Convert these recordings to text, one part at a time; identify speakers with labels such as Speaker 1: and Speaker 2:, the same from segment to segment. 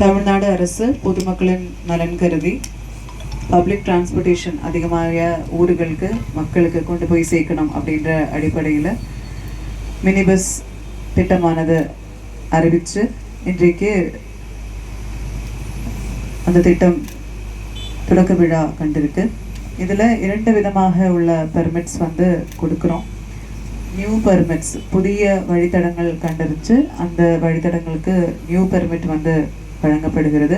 Speaker 1: தமிழ்நாடு அரசு பொதுமக்களின் நலன் கருதி பப்ளிக் டிரான்ஸ்போர்ட்டேஷன் அதிகமாக ஊர்களுக்கு மக்களுக்கு கொண்டு போய் சேர்க்கணும் அப்படின்ற அடிப்படையில் மினி பஸ் திட்டமானது அறிவித்து இன்றைக்கு அந்த திட்டம் தொடக்க விழா கண்டிருக்கு. இதில் 2 விதமாக உள்ள பெர்மிட்ஸ் கொடுக்குறோம். நியூ பெர்மிட்ஸ், புதிய வழித்தடங்கள் கண்டறிஞ்சு அந்த வழித்தடங்களுக்கு நியூ பெர்மிட் வழங்கப்படுகிறது.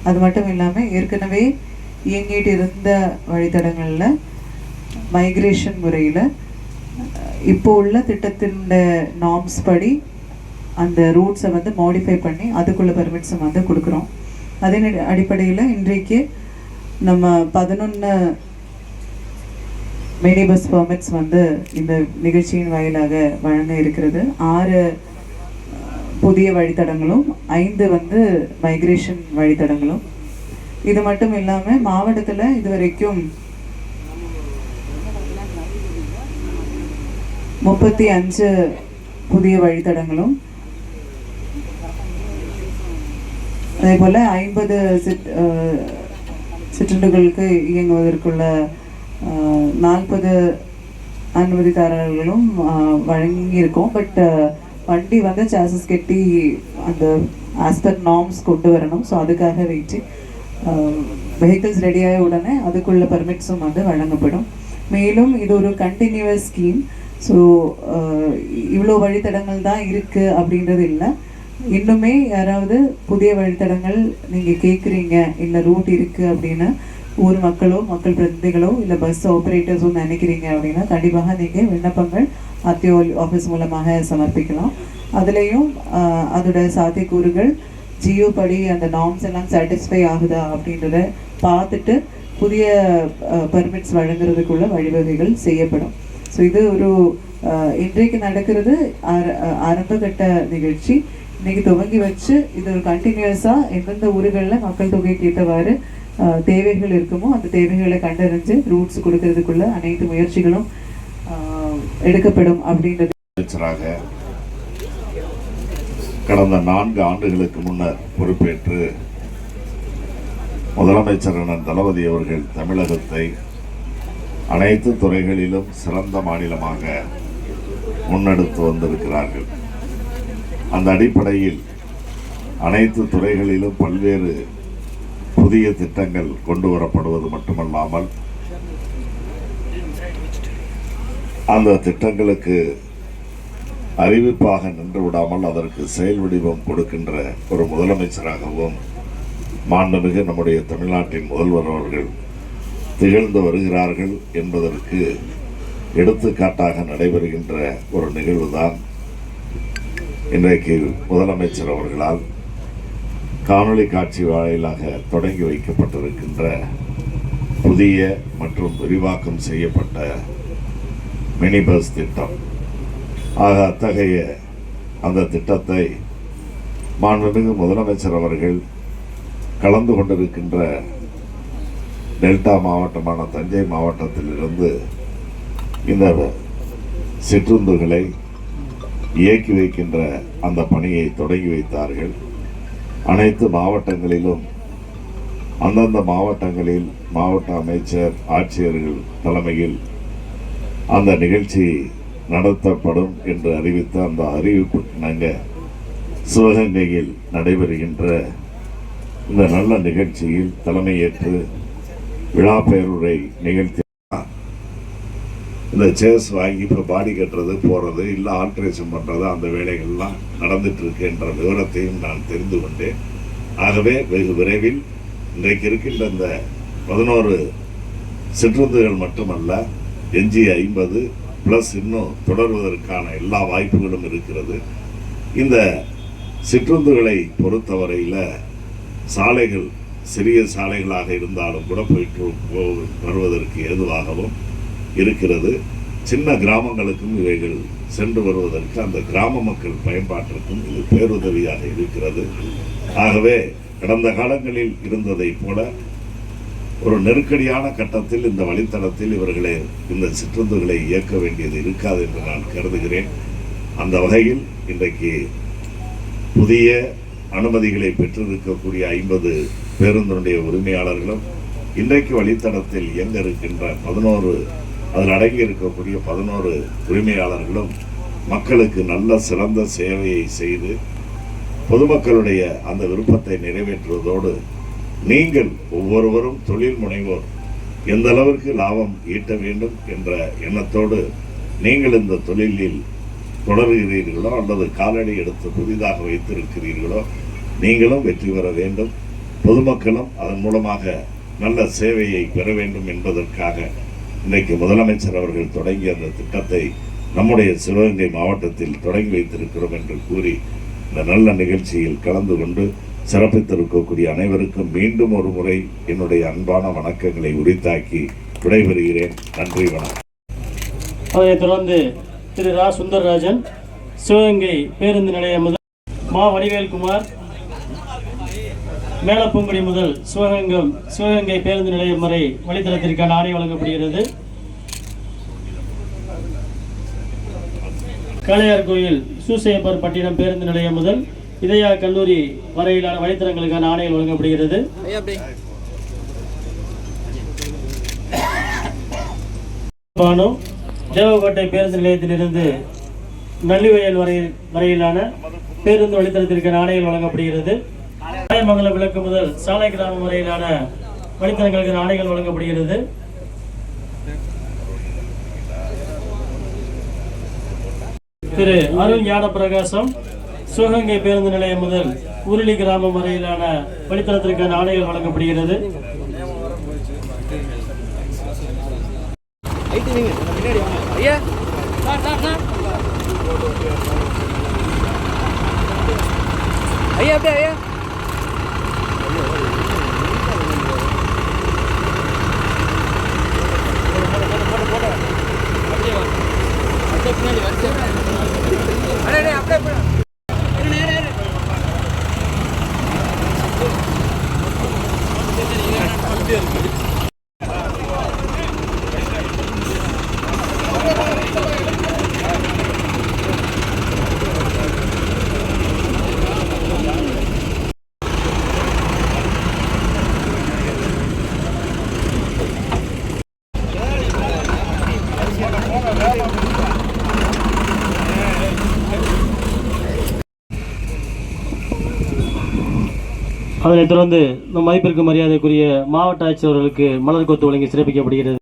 Speaker 1: அது மட்டும் இல்லாமல் ஏற்கனவே இயங்கிட்டு இருந்த வழித்தடங்களில் மைக்ரேஷன் முறையில் இப்போ உள்ள திட்டத்தினுடைய நார்ம்ஸ் படி அந்த ரூட்ஸை மாடிஃபை பண்ணி அதுக்குள்ள பெர்மிட்ஸை கொடுக்குறோம். அதன் அடிப்படையில் இன்றைக்கு நம்ம 11 மினி பஸ் பெர்மிட்ஸ் இந்த நிகழ்ச்சியின் வாயிலாக வழங்க இருக்கிறது. 6 புதிய வழித்தடங்களும் 5 மைக்ரேஷன் வழித்தடங்களும். இது மட்டும் இல்லாமல் மாவட்டத்தில் இதுவரைக்கும் 35 புதிய வழித்தடங்களும் அதே போல் 50 சிற்றுண்டுகளுக்கு இயங்குவதற்குள்ள 40 அனுமதிதாரர்களும் வழங்கியிருக்கோம். பட் வண்டி சாசஸ் கட்டி அந்த ஆஸ்பர் நார்ம்ஸ் கொண்டு வரணும். ஸோ அதுக்காக வெயிட்டு வெஹிக்கிள்ஸ் ரெடியாக உடனே அதுக்குள்ள பெர்மிட்ஸும் வழங்கப்படும். மேலும் இது ஒரு கண்டினியூவஸ் ஸ்கீம். ஸோ இவ்வளோ வழித்தடங்கள் தான் இருக்குது அப்படின்றது இல்லை. இன்னுமே யாராவது புதிய வழித்தடங்கள் நீங்கள் கேட்குறீங்க, இல்லை ரூட் இருக்குது அப்படின்னு ஊர் மக்களோ மக்கள் பிரதிநிதிகளோ இல்லை பஸ் ஆப்ரேட்டர்ஸோ நினைக்கிறீங்க அப்படின்னா கண்டிப்பாக நீங்கள் விண்ணப்பங்கள் ஆர்டிஓ ஆஃபீஸ் மூலமாக சமர்ப்பிக்கலாம். அதுலேயும் அதோட சாத்தியக்கூறுகள் ஜியோ படி அந்த நார்ம்ஸ் எல்லாம் சாட்டிஸ்ஃபை ஆகுதா அப்படின்றத பார்த்துட்டு புதிய பெர்மிட்ஸ் வழங்குறதுக்குள்ள வழிவகைகள் செய்யப்படும். ஸோ இது ஒரு இன்றைக்கு நடக்கிறது ஆரம்பகட்ட நிகழ்ச்சி. இன்னைக்கு துவங்கி வச்சு இது ஒரு கண்டினியூஸாக எந்தெந்த ஊர்களில் மக்கள் தொகைக்கு ஏற்றவாறு தேவைகள் இருக்குமோ அந்த தேவைகளை கண்டறிஞ்சு ரூட்ஸ் கொடுக்கறதுக்குள்ள அனைத்து முயற்சிகளும் எடுக்கப்படும் அப்படின்றது.
Speaker 2: கடந்த 4 ஆண்டுகளுக்கு முன்னர் பொறுப்பேற்று முதலமைச்சர் அண்ணன் தளபதி அவர்கள் தமிழகத்தை அனைத்து துறைகளிலும் சிறந்த மாநிலமாக முன்னெடுத்து வந்திருக்கிறார்கள். அந்த அடிப்படையில் அனைத்து துறைகளிலும் பல்வேறு புதிய திட்டங்கள் கொண்டு வரப்படுவது மட்டுமல்லாமல் அந்த திட்டங்களுக்கு அறிவிப்பாக நின்று விடாமல் அதற்கு செயல் வடிவம் கொடுக்கின்ற ஒரு முதலமைச்சராகவும் மாண்புமிகு நம்முடைய தமிழ்நாட்டின் முதல்வர் அவர்கள் திகழ்ந்து வருகிறார்கள் என்பதற்கு எடுத்துக்காட்டாக நடைபெறுகின்ற ஒரு நிகழ்வுதான் இன்றைக்கு முதலமைச்சர் அவர்களால் காணொளி காட்சி வாயிலாக தொடங்கி வைக்கப்பட்டிருக்கின்ற புதிய மற்றும் விரிவாக்கம் செய்யப்பட்ட மினி பஸ் திட்டம். ஆக அத்தகைய அந்த திட்டத்தை மாண்புமிகு முதலமைச்சர் அவர்கள் கலந்து கொண்டிருக்கின்ற டெல்டா மாவட்டமான தஞ்சை மாவட்டத்திலிருந்து இந்த சிற்றுந்துகளை இயக்கி வைக்கின்ற அந்த பணியை தொடங்கி வைத்தார்கள். அனைத்து மாவட்டங்களிலும் அந்தந்த மாவட்டங்களில் மாவட்ட அமைச்சர் ஆட்சியர்கள் தலைமையில் அந்த நிகழ்ச்சி நடத்தப்படும் என்று அறிவித்த அந்த அறிவிப்புக்கு சிவகங்கையில் நடைபெறுகின்ற இந்த நல்ல நிகழ்ச்சியில் தலைமையேற்று விழா பேருரை நிகழ்த்தி இந்த சேர்ஸ் வாங்கி இப்போ பாடி கட்டுறது போகிறது இல்லை ஆல்ட்ரேஷன் பண்ணுறது அந்த வேலைகள்லாம் நடந்துட்டு இருக்கு என்ற விவரத்தையும் நான் தெரிந்து கொண்டேன். ஆகவே வெகு விரைவில் இன்றைக்கு இருக்கின்ற இந்த 11 சிற்றுந்துகள் மட்டுமல்ல, எஞ்சி 50 ப்ளஸ் இன்னும் தொடர்வதற்கான எல்லா வாய்ப்புகளும் இருக்கிறது. இந்த சிற்றுந்துகளை பொறுத்தவரையில் சாலைகள் சிறிய சாலைகளாக இருந்தாலும் கூட போயிட்டு வருவதற்கு ஏதுவாகவும் இருக்கிறது. சின்ன கிராமங்களுக்கும் இவைகள் சென்று வருவதற்கு அந்த கிராம மக்கள் பயன்பாட்டிற்கும் இது பேருதவியாக இருக்கிறது. ஆகவே கடந்த காலங்களில் இருந்ததை போல ஒரு நெருக்கடியான கட்டத்தில் இந்த வழித்தடத்தில் இவர்களை இந்த சிற்றுந்துகளை இயக்க வேண்டியது இருக்காது என்று நான் கருதுகிறேன். அந்த வகையில் இன்றைக்கு புதிய அனுமதிகளை பெற்றிருக்கக்கூடிய 50 பேருந்தினுடைய உரிமையாளர்களும் இன்றைக்கு வழித்தடத்தில் இயங்க இருக்கின்ற 11 அதில் அடங்கி இருக்கக்கூடிய 11 உரிமையாளர்களும் மக்களுக்கு நல்ல சிறந்த சேவையை செய்து பொதுமக்களுடைய அந்த விருப்பத்தை நிறைவேற்றுவதோடு நீங்கள் ஒவ்வொருவரும் தொழில் முனைவோர் எந்த அளவிற்கு லாபம் ஈட்ட வேண்டும் என்ற எண்ணத்தோடு நீங்கள் இந்த தொழிலில் தொடர்கிறீர்களோ அல்லது காலடி எடுத்து புதிதாக வைத்திருக்கிறீர்களோ நீங்களும் வெற்றி பெற வேண்டும், பொதுமக்களும் அதன் மூலமாக நல்ல சேவையை பெற வேண்டும் என்பதற்காக இன்றைக்கு முதலமைச்சர் அவர்கள் தொடங்கிய அந்த திட்டத்தை நம்முடைய சிவகங்கை மாவட்டத்தில் தொடங்கி வைத்திருக்கிறோம் என்று கூறி இந்த நல்ல நிகழ்ச்சியில் கலந்து கொண்டு சிறப்பித்திருக்கக்கூடிய அனைவருக்கும் மீண்டும் ஒரு முறை என்னுடைய அன்பான வணக்கங்களை உரித்தாக்கி விடைபெறுகிறேன். நன்றி, வணக்கம்.
Speaker 3: அதனைத் தொடர்ந்து திரு ரா சுந்தரராஜன், சிவகங்கை பேருந்து நிலையம் முதல் மா வடிவேல்குமார், மேலப்பூங்குடி முதல் சிவகங்கை பேருந்து நிலையம் வரை வழித்தடத்திற்கான ஆணை வழங்கப்படுகிறது. காளையார் கோயில் சூசையப்பர் பட்டினம் பேருந்து நிலையம் முதல் இதயா கல்லூரி வரையிலான வழித்தடங்களுக்கான ஆணைகள் வழங்கப்படுகிறது. பானு தேவக்கோட்டை பேருந்து நிலையத்திலிருந்து நல்லிவயல் வரையிலான பேருந்து வழித்தடத்திற்கான ஆணைகள் வழங்கப்படுகிறது. ராயமங்கலம் விளக்கு முதல் சாலை கிராமம் வரையிலான வழித்தடங்களுக்கான ஆணைகள் வழங்கப்படுகிறது. திரு அருண் ஞான பிரகாசம், சிவகங்கை பேருந்து நிலையம் முதல் உருளி கிராமம் வரையிலான வழித்தடத்திற்கான ஆணைகள் வழங்கப்படுகிறது. அதனைத் தொடர்ந்து நம் மதிப்பிற்கு மரியாதைக்குரிய மாவட்ட ஆட்சியர்களுக்கு மலர் கொத்து வழங்கி சிறப்பிக்கப்படுகிறது.